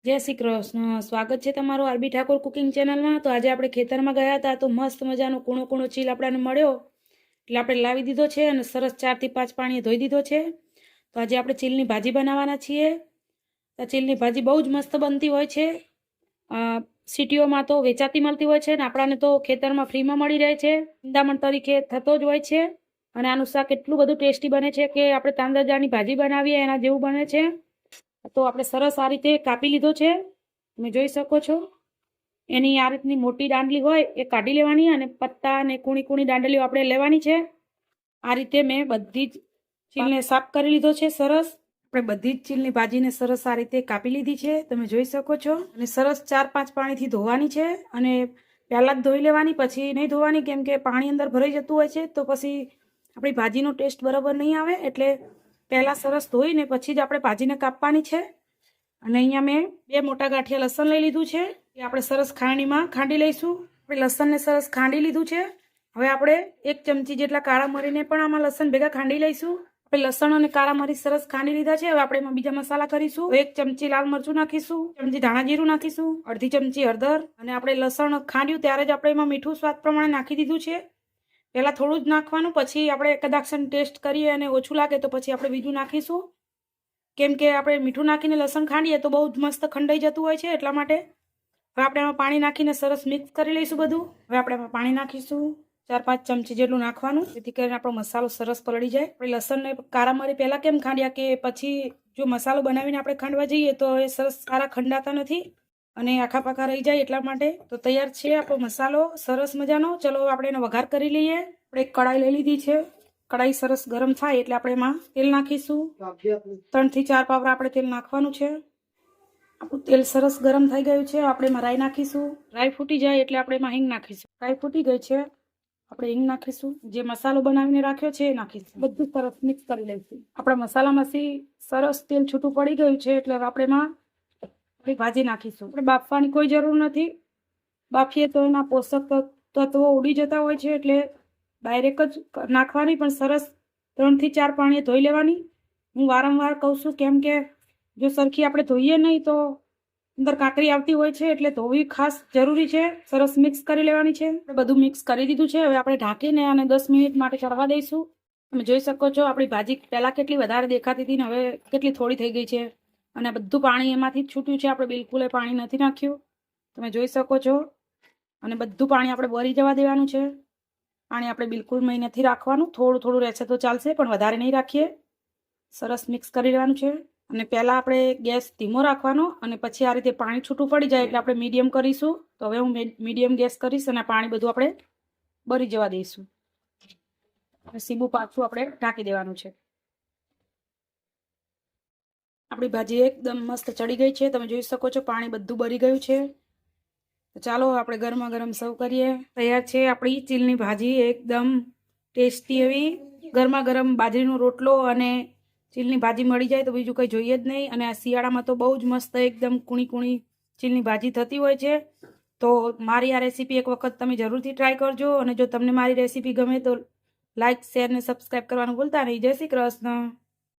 જય શ્રી કૃષ્ણ। સ્વાગત છે તમારું આરબી ઠાકોર કુકિંગ ચેનલમાં। તો આજે આપણે ખેતરમાં ગયા હતા તો મસ્ત મજાનો કૂણો કૂણો ચીલ આપણને મળ્યો, એટલે આપણે લાવી દીધો છે અને સરસ 4 થી 5 પાણીએ ધોઈ દીધો છે। તો આજે આપણે ચીલની ભાજી બનાવવાના છીએ। તો ચીલની ભાજી બહુ જ મસ્ત બનતી હોય છે। સિટીઓમાં તો વેચાતી મળતી હોય છે ને આપણાને તો ખેતરમાં ફ્રીમાં મળી રહે છે, ઈંડામણ તરીકે થતો જ હોય છે। અને આનું શાક એટલું બધું ટેસ્ટી બને છે કે આપણે તાંદરજાની ભાજી બનાવીએ એના જેવું બને છે। તો આપણે સરસ આ રીતે કાપી લીધો છે, તમે જોઈ શકો છો। એની આ રીતની મોટી દાંડલી હોય એ કાઢી લેવાની અને પત્તા અને કૂણી કૂણી દાંડલીઓ આપણે લેવાની છે। આ રીતે મેં બધી જ ચીલને સાફ કરી લીધો છે સરસ। આપણે બધી જ ચીલની ભાજીને સરસ આ રીતે કાપી લીધી છે, તમે જોઈ શકો છો। અને સરસ 4-5 પાણીથી ધોવાની છે અને પહેલાં જ ધોઈ લેવાની, પછી નહીં ધોવાની, કેમ કે પાણી અંદર ભરાઈ જતું હોય છે તો પછી આપણી ભાજીનો ટેસ્ટ બરાબર નહીં આવે। એટલે પહેલાં સરસ ધોઈને પછી જ આપણે ભાજીને કાપવાની છે। અને અહીંયા મેં 2 મોટા ગાંઠિયા લસણ લઈ લીધું છે, એ આપણે સરસ ખાંડીમાં ખાંડી લઈશું। આપણે લસણને સરસ ખાંડી લીધું છે। હવે આપણે 1 ચમચી જેટલા કાળા મરીને પણ આમાં લસણ ભેગા ખાંડી લઈશું। આપણે લસણ અને કાળા મરી સરસ ખાંડી લીધા છે। હવે આપણે એમાં બીજા મસાલા કરીશું। 1 ચમચી લાલ મરચું નાખીશું, 1 ચમચી ધાણા જીરું નાખીશું, અડધી ચમચી હળદર, અને આપણે લસણ ખાંડ્યું ત્યારે જ આપણે એમાં મીઠું સ્વાદ પ્રમાણે નાખી દીધું છે। પહેલાં થોડું જ નાખવાનું, પછી આપણે કદાચ ટેસ્ટ કરીએ અને ઓછું લાગે તો પછી આપણે બીજું નાખીશું, કેમ કે આપણે મીઠું નાખીને લસણ ખાંડીએ તો બહુ જ મસ્ત ખંડાઈ જતું હોય છે, એટલા માટે। હવે આપણે એમાં પાણી નાખીને સરસ મિક્સ કરી લઈશું બધું। હવે આપણે એમાં પાણી નાખીશું 4-5 ચમચી જેટલું નાખવાનું, જેથી કરીને આપણો મસાલો સરસ પલળી જાય। આપણે લસણને કાળા મરી પહેલાં કેમ ખાંડ્યા કે પછી જો મસાલો બનાવીને આપણે ખાંડવા જઈએ તો એ સરસ સારા ખંડાતા નથી અને આખા પાખા રહી જાય, એટલા માટે। તો તૈયાર છે આપણો મસાલો સરસ મજાનો। ચલો આપણે એનો વઘાર કરી લઈએ। આપણે એક કડાઈ લઈ લીધી છે, કડાઈ સરસ ગરમ થાય એટલે આપણે એમાં તેલ નાખીશું। 3 થી 4 પાવરા આપણે તેલ નાખવાનું છે। આપણું તેલ સરસ ગરમ થઈ ગયું છે, આપણે એમાં રાઈ નાખીશું। રાઈ ફૂટી જાય એટલે આપણે એમાં હિંગ નાખીશું। રાઈ ફૂટી ગઈ છે, આપણે હિંગ નાખીશું। જે મસાલો બનાવીને રાખ્યો છે એ નાખીશું, બધું સરસ મિક્સ કરી લઈશું। આપણા મસાલામાંથી સરસ તેલ છૂટું પડી ગયું છે એટલે આપણે એમાં ભાજી નાખીશું। આપણે બાફવાની કોઈ જરૂર નથી, બાફીએ તો એના પોષક તત્વો ઉડી જતા હોય છે, એટલે ડાયરેક્ટ જ નાખવાની, પણ સરસ 3 થી 4 પાણીએ ધોઈ લેવાની। હું વારંવાર કહું છું, કેમ કે જો સરખી આપણે ધોઈએ નહીં તો અંદર કાંકરી આવતી હોય છે, એટલે ધોવી ખાસ જરૂરી છે। સરસ મિક્સ કરી લેવાની છે। આપણે બધું મિક્સ કરી દીધું છે। હવે આપણે ઢાંકીને અને 10 મિનિટ માટે ચડવા દઈશું। તમે જોઈ શકો છો આપણી ભાજી પહેલાં કેટલી વધારે દેખાતી હતી ને હવે કેટલી થોડી થઈ ગઈ છે, અને બધું પાણી એમાંથી જ છૂટ્યું છે, આપણે બિલકુલ પાણી નથી નાખ્યું, તમે જોઈ શકો છો। અને બધું પાણી આપણે બળી જવા દેવાનું છે। પાણી આપણે બિલકુલ નથી રાખવાનું, થોડું થોડું રહેશે તો ચાલશે, પણ વધારે નહીં રાખીએ। સરસ મિક્સ કરી લેવાનું છે અને પહેલાં આપણે ગેસ ધીમો રાખવાનો અને પછી આ રીતે પાણી છૂટું પડી જાય એટલે આપણે મીડિયમ કરીશું। તો હવે હું મીડિયમ ગેસ કરીશ અને પાણી બધું આપણે બળી જવા દઈશું। સીબું પાછું આપણે ઢાંકી દેવાનું છે। આપણી ભાજી એકદમ મસ્ત ચડી ગઈ છે, તમે જોઈ શકો છો, પાણી બધું બળી ગયું છે। તો ચાલો આપણે ગરમા ગરમ સર્વ કરીએ। તૈયાર છે આપણી ચીલની ભાજી, એકદમ ટેસ્ટી એવી। ગરમા ગરમ બાજરીનો રોટલો અને ચીલની ભાજી મળી જાય તો બીજું કંઈ જોઈએ જ નહીં। અને આ શિયાળામાં તો બહુ જ મસ્ત એકદમ કૂણી કૂણી ચીલની ભાજી થતી હોય છે। તો મારી આ રેસીપી એક વખત તમે જરૂરથી ટ્રાય કરજો, અને જો તમને મારી રેસીપી ગમે તો લાઇક, શેર ને સબસ્ક્રાઈબ કરવાનું ભૂલતા નહીં। જય શ્રી કૃષ્ણ।